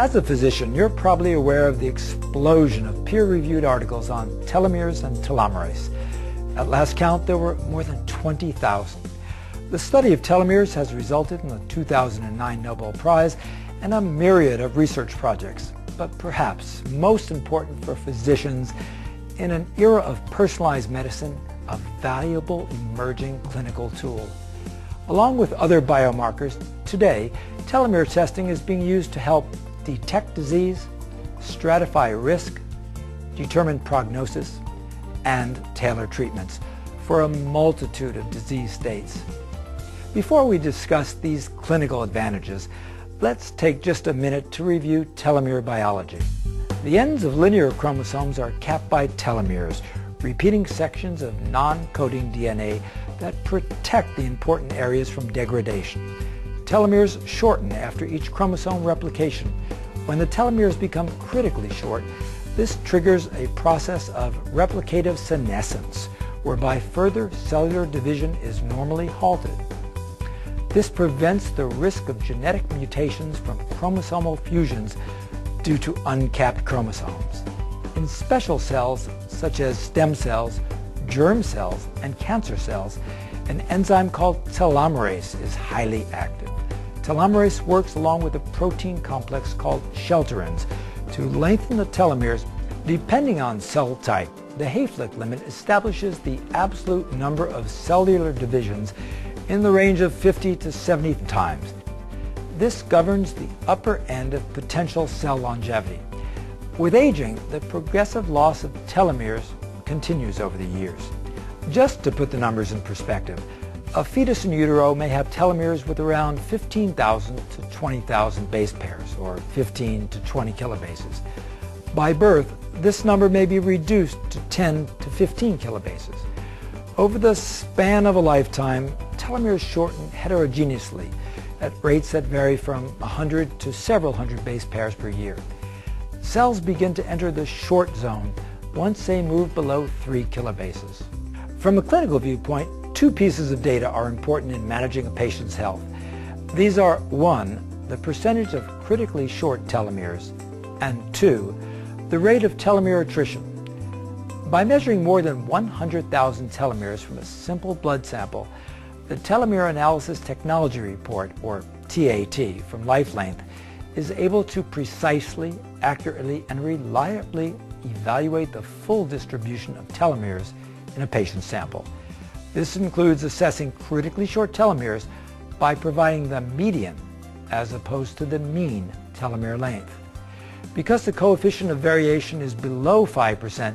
As a physician, you're probably aware of the explosion of peer-reviewed articles on telomeres and telomerase. At last count, there were more than 20,000. The study of telomeres has resulted in the 2009 Nobel Prize and a myriad of research projects, but perhaps most important for physicians in an era of personalized medicine, a valuable emerging clinical tool. Along with other biomarkers, today, telomere testing is being used to help detect disease, stratify risk, determine prognosis, and tailor treatments for a multitude of disease states. Before we discuss these clinical advantages, let's take just a minute to review telomere biology. The ends of linear chromosomes are capped by telomeres, repeating sections of non-coding DNA that protect the important areas from degradation. Telomeres shorten after each chromosome replication. When the telomeres become critically short, this triggers a process of replicative senescence, whereby further cellular division is normally halted. This prevents the risk of genetic mutations from chromosomal fusions due to uncapped chromosomes. In special cells, such as stem cells, germ cells, and cancer cells, an enzyme called telomerase is highly active. Telomerase works along with a protein complex called shelterins to lengthen the telomeres depending on cell type. The Hayflick limit establishes the absolute number of cellular divisions in the range of 50 to 70 times. This governs the upper end of potential cell longevity. With aging, the progressive loss of telomeres continues over the years. Just to put the numbers in perspective, a fetus in utero may have telomeres with around 15,000 to 20,000 base pairs, or 15 to 20 kilobases. By birth, this number may be reduced to 10 to 15 kilobases. Over the span of a lifetime, telomeres shorten heterogeneously at rates that vary from 100 to several hundred base pairs per year. Cells begin to enter the short zone once they move below 3 kilobases. From a clinical viewpoint, two pieces of data are important in managing a patient's health. These are 1, the percentage of critically short telomeres, and 2, the rate of telomere attrition. By measuring more than 100,000 telomeres from a simple blood sample, the Telomere Analysis Technology Report, or TAT, from LifeLength, is able to precisely, accurately, and reliably evaluate the full distribution of telomeres in a patient's sample. This includes assessing critically short telomeres by providing the median as opposed to the mean telomere length. Because the coefficient of variation is below 5%,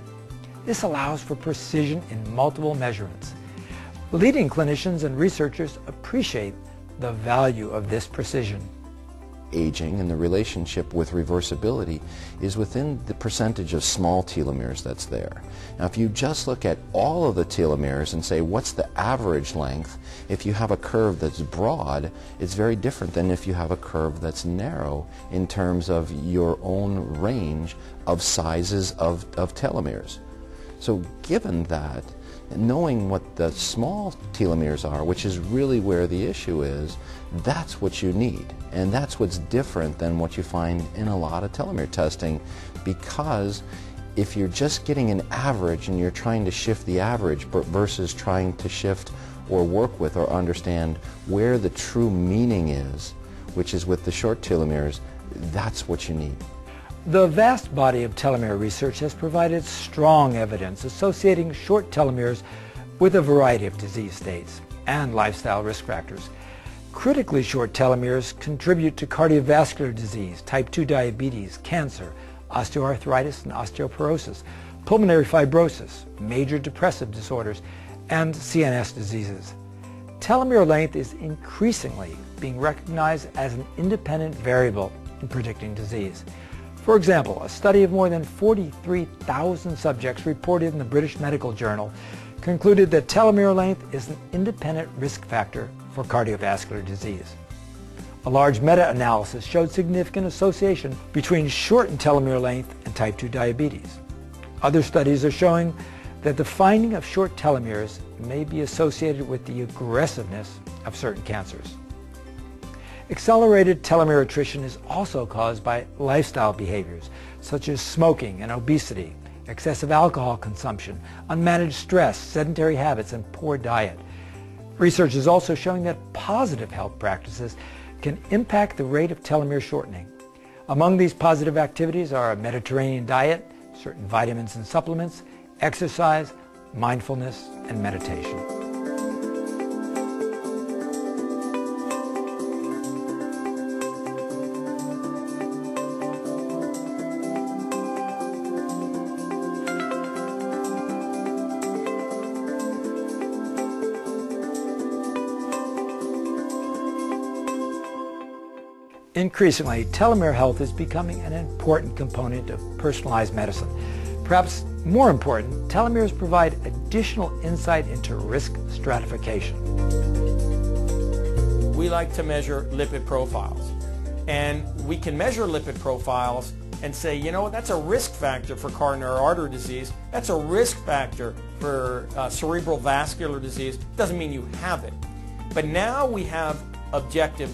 this allows for precision in multiple measurements. Leading clinicians and researchers appreciate the value of this precision. Aging and the relationship with reversibility is within the percentage of small telomeres that's there. Now, if you just look at all of the telomeres and say, what's the average length? If you have a curve that's broad, it's very different than if you have a curve that's narrow in terms of your own range of sizes of telomeres. So given that, knowing what the small telomeres are, which is really where the issue is, that's what you need. And that's what's different than what you find in a lot of telomere testing, because if you're just getting an average and you're trying to shift the average versus trying to shift or work with or understand where the true meaning is, which is with the short telomeres, that's what you need. The vast body of telomere research has provided strong evidence associating short telomeres with a variety of disease states and lifestyle risk factors. Critically short telomeres contribute to cardiovascular disease, type 2 diabetes, cancer, osteoarthritis and osteoporosis, pulmonary fibrosis, major depressive disorders, and CNS diseases. Telomere length is increasingly being recognized as an independent variable in predicting disease. For example, a study of more than 43,000 subjects reported in the British Medical Journal concluded that telomere length is an independent risk factor for cardiovascular disease. A large meta-analysis showed significant association between shortened telomere length and type 2 diabetes. Other studies are showing that the finding of short telomeres may be associated with the aggressiveness of certain cancers. Accelerated telomere attrition is also caused by lifestyle behaviors such as smoking and obesity, excessive alcohol consumption, unmanaged stress, sedentary habits, and poor diet. Research is also showing that positive health practices can impact the rate of telomere shortening. Among these positive activities are a Mediterranean diet, certain vitamins and supplements, exercise, mindfulness, and meditation. Increasingly, telomere health is becoming an important component of personalized medicine. Perhaps more important, telomeres provide additional insight into risk stratification. We like to measure lipid profiles, and we can measure lipid profiles and say, you know, that's a risk factor for coronary artery disease, that's a risk factor for cerebral vascular disease. Doesn't mean you have it. But now we have objective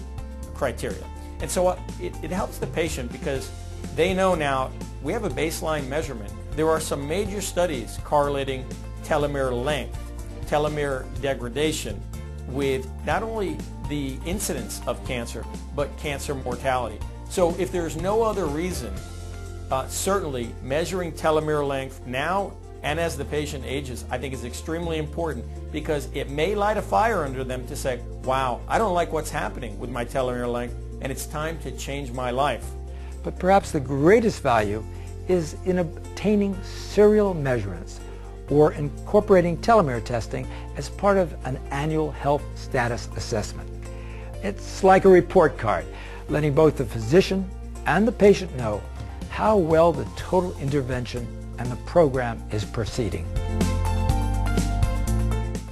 criteria. And so it helps the patient because they know now we have a baseline measurement. There are some major studies correlating telomere length, telomere degradation with not only the incidence of cancer, but cancer mortality. So if there's no other reason, certainly measuring telomere length now and as the patient ages, I think is extremely important because it may light a fire under them to say, wow, I don't like what's happening with my telomere length, and it's time to change my life. But perhaps the greatest value is in obtaining serial measurements or incorporating telomere testing as part of an annual health status assessment. It's like a report card, letting both the physician and the patient know how well the total intervention and the program is proceeding.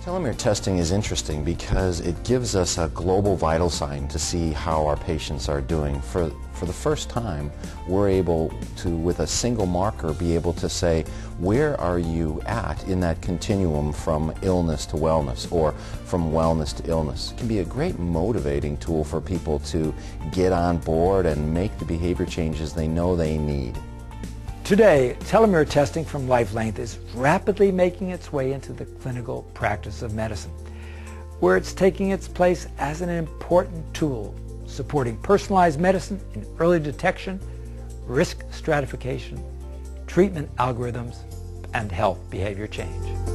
Telomere testing is interesting because it gives us a global vital sign to see how our patients are doing. For the first time, we're able to, with a single marker, be able to say, where are you at in that continuum from illness to wellness or from wellness to illness? It can be a great motivating tool for people to get on board and make the behavior changes they know they need. Today, telomere testing from life length is rapidly making its way into the clinical practice of medicine, where it's taking its place as an important tool supporting personalized medicine in early detection, risk stratification, treatment algorithms, and health behavior change.